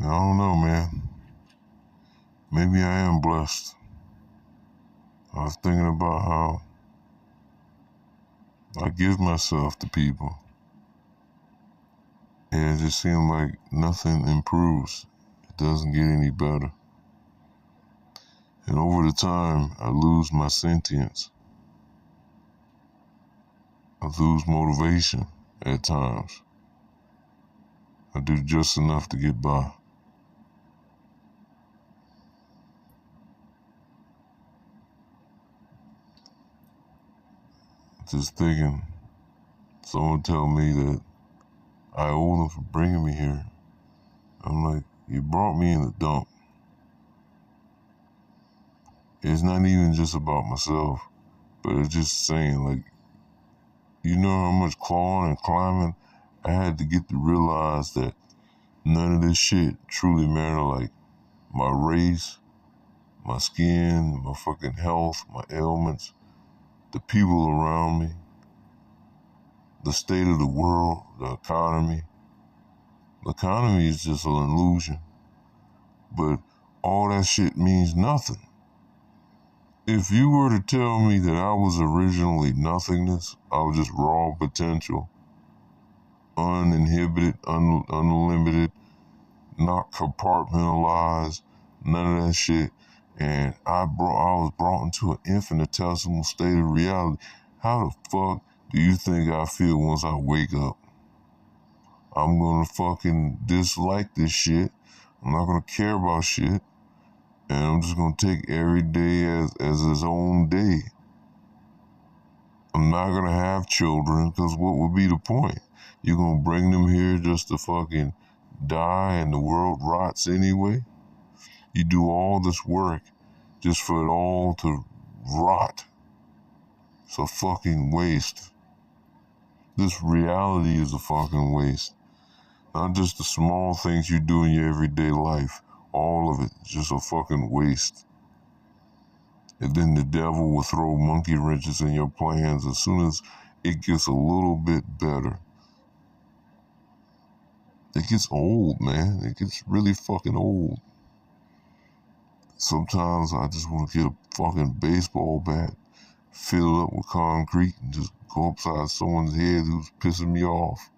I don't know, man. Maybe I am blessed. I was thinking about how I give myself to people, and it just seems like nothing improves. It doesn't get any better. And over the time, I lose my sentience. I lose motivation at times. I do just enough to get by. Just thinking, someone tell me that I owe them for bringing me here. I'm like, you brought me in the dump. It's not even just about myself, but it's just saying, like, you know how much clawing and climbing I had to get to realize that none of this shit truly mattered. Like, my race, my skin, my fucking health, my ailments, the people around me, the state of the world, the economy. The economy is just an illusion. But all that shit means nothing. If you were to tell me that I was originally nothingness, I was just raw potential, uninhibited, unlimited, not compartmentalized, none of that shit, and I was brought into an infinitesimal state of reality, how the fuck do you think I feel once I wake up? I'm gonna fucking dislike this shit. I'm not gonna care about shit. And I'm just gonna take every day as its own day. I'm not gonna have children, because what would be the point? You're gonna bring them here just to fucking die and the world rots anyway? You do all this work just for it all to rot. It's a fucking waste. This reality is a fucking waste. Not just the small things you do in your everyday life. All of it is just a fucking waste. And then the devil will throw monkey wrenches in your plans as soon as it gets a little bit better. It gets old, man. It gets really fucking old. Sometimes I just want to get a fucking baseball bat, fill it up with concrete, and just go upside someone's head who's pissing me off.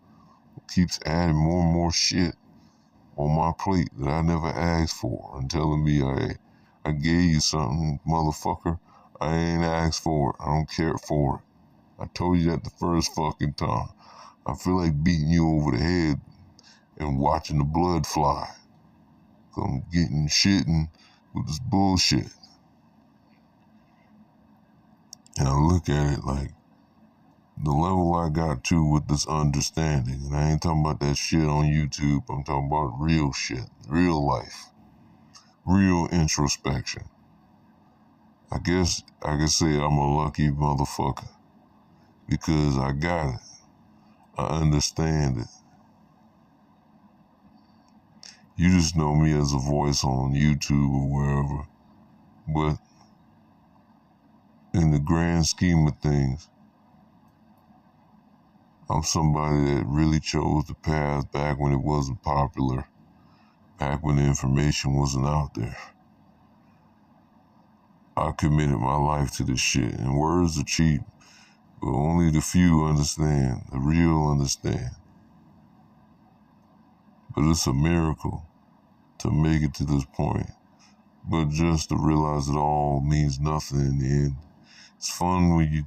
Who keeps adding more and more shit on my plate that I never asked for and telling me, I gave you something, motherfucker. I ain't asked for it. I don't care for it. I told you that the first fucking time. I feel like beating you over the head and watching the blood fly. 'Cause I'm getting shitting with this bullshit. And I look at it like the level I got to with this understanding. And I ain't talking about that shit on YouTube. I'm talking about real shit, real life, real introspection. I guess I could say I'm a lucky motherfucker because I got it. I understand it. You just know me as a voice on YouTube or wherever. But in the grand scheme of things, I'm somebody that really chose the path back when it wasn't popular, back when the information wasn't out there. I committed my life to this shit, and words are cheap, but only the few understand, the real understand. But it's a miracle to make it to this point. But just to realize it all means nothing in the end. It's fun when you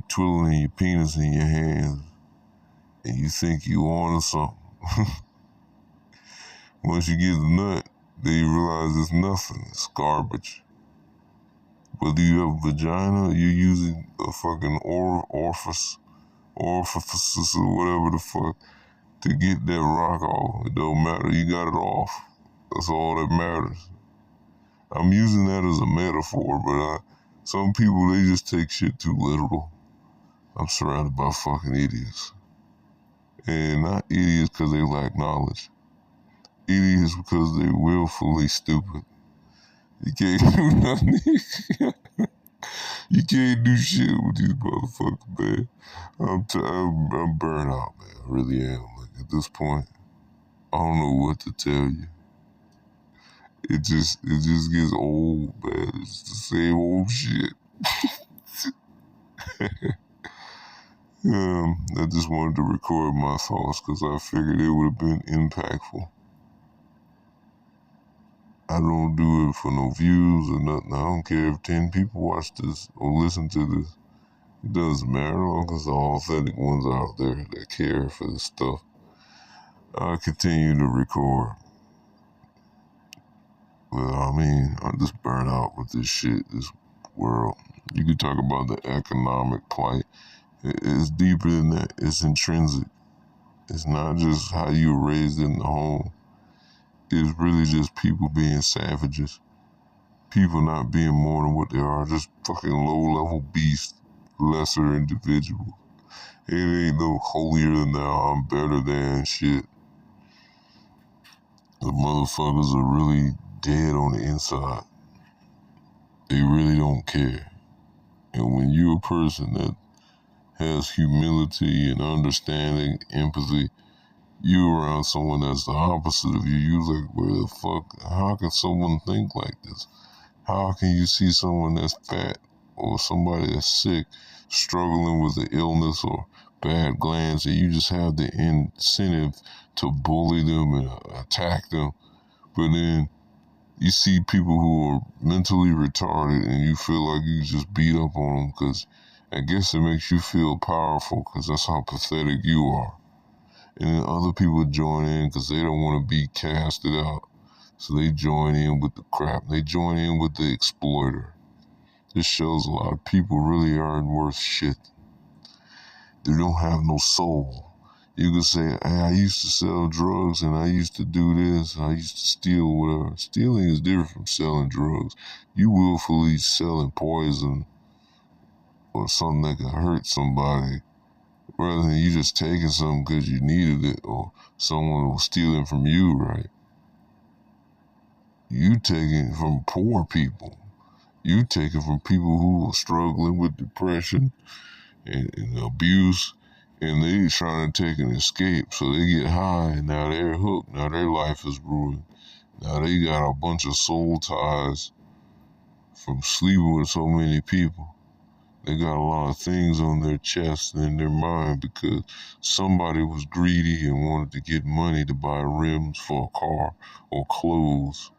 twiddling your penis in your hands and you think you on or something. Once you get the nut, then you realize it's nothing. It's garbage. Whether you have a vagina or you're using a fucking orifice or whatever the fuck to get that rock off, it don't matter. You got it off. That's all that matters. I'm using that as a metaphor, but some people, they just take shit too literal. I'm surrounded by fucking idiots. And not idiots because they lack knowledge. Idiots because they willfully stupid. You can't do nothing. You can't do shit with these motherfuckers, man. I'm burnt out, man. I really am. Like, at this point, I don't know what to tell you. It just gets old, man. It's the same old shit. I just wanted to record my thoughts because I figured it would have been impactful. I don't do it for no views or nothing. I don't care if 10 people watch this or listen to this. It doesn't matter, long as the authentic ones out there that care for this stuff. I continue to record. Well, I mean, I just burn out with this shit, this world. You could talk about the economic plight. It's deeper than that. It's intrinsic. It's not just how you were raised in the home. It's really just people being savages. People not being more than what they are. Just fucking low-level beasts. Lesser individuals. It ain't no holier than thou, I'm better than shit. The motherfuckers are really dead on the inside. They really don't care. And when you're a person that has humility and understanding, empathy, you around someone that's the opposite of you, you like, where the fuck, how can someone think like this? How can you see someone that's fat or somebody that's sick, struggling with an illness or bad glands, and you just have the incentive to bully them and attack them, but then you see people who are mentally retarded and you feel like you just beat up on them because I guess it makes you feel powerful because that's how pathetic you are. And then other people join in because they don't want to be casted out. So they join in with the crap. They join in with the exploiter. This shows a lot of people really aren't worth shit. They don't have no soul. You could say, hey, I used to sell drugs and I used to do this, and I used to steal whatever. Stealing is different from selling drugs. You willfully selling poison or something that could hurt somebody rather than you just taking something because you needed it or someone was stealing from you, right? You taking it from poor people. You take it from people who are struggling with depression and abuse, and they trying to take an escape. So they get high, and now they're hooked. Now their life is ruined. Now they got a bunch of soul ties from sleeping with so many people. They got a lot of things on their chest and in their mind because somebody was greedy and wanted to get money to buy rims for a car or clothes.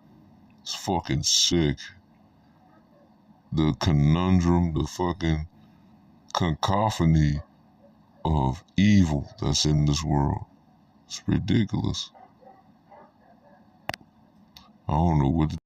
It's fucking sick. The conundrum, the fucking cacophony of evil that's in this world. It's ridiculous. I don't know what to